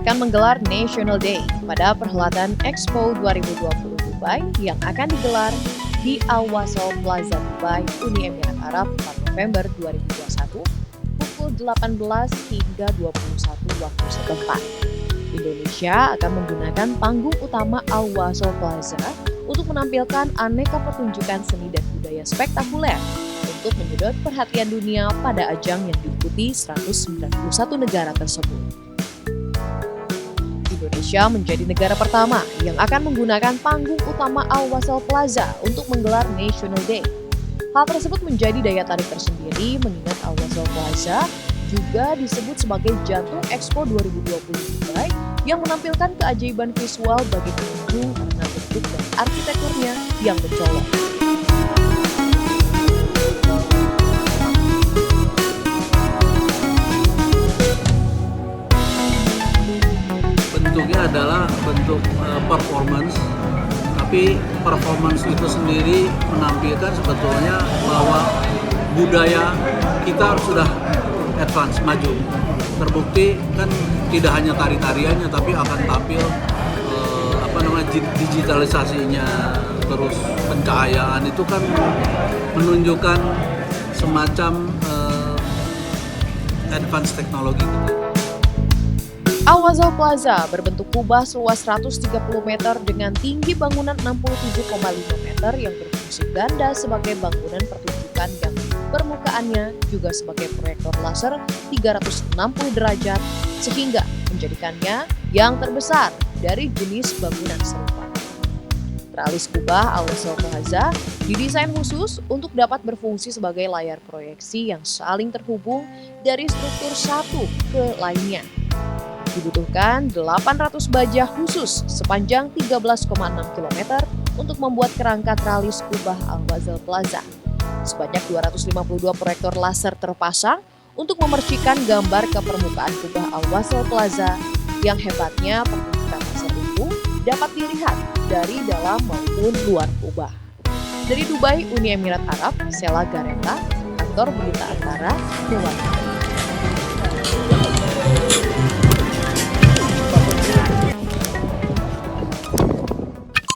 akan menggelar National Day pada perhelatan Expo 2020 Dubai yang akan digelar di Al Wasl Plaza Dubai, Uni Emirat Arab 4 November 2021 pukul 18 hingga 21 waktu setempat. Indonesia akan menggunakan panggung utama Al Wasl Plaza untuk menampilkan aneka pertunjukan seni dan budaya spektakuler untuk menyedot perhatian dunia pada ajang yang diikuti 191 negara tersebut. Indonesia menjadi negara pertama yang akan menggunakan panggung utama Al Wasl Plaza untuk menggelar National Day. Hal tersebut menjadi daya tarik tersendiri mengingat Al Wasl Plaza juga disebut sebagai jantung Expo 2020 Dubai yang menampilkan keajaiban visual bagi pengunjung karena bentuk dan arsitekturnya yang mencolok. Bentuknya adalah bentuk performance, tapi performance itu sendiri menampilkan sebetulnya bahwa budaya kita sudah advance, maju. Terbukti kan tidak hanya tari-tariannya, tapi akan tampil digitalisasinya, terus pencahayaan itu kan menunjukkan semacam advance teknologi. Al Wasl Plaza berbentuk kubah seluas 130 meter dengan tinggi bangunan 67,5 meter yang berfungsi ganda sebagai bangunan pertunjukan yang permukaannya juga sebagai proyektor laser 360 derajat sehingga menjadikannya yang terbesar dari jenis bangunan serupa. Teralis kubah Al Wasl Plaza didesain khusus untuk dapat berfungsi sebagai layar proyeksi yang saling terhubung dari struktur satu ke lainnya. Dibutuhkan 800 baja khusus sepanjang 13,6 km untuk membuat kerangka teralis kubah Al Wasl Plaza. Sebanyak 252 proyektor laser terpasang untuk memercikan gambar ke permukaan kubah Al Wasl Plaza yang hebatnya pertunjukan laser itu dapat dilihat dari dalam maupun luar kubah. Dari Dubai, Uni Emirat Arab, Sela Gareta, kantor berita antara, Dewan.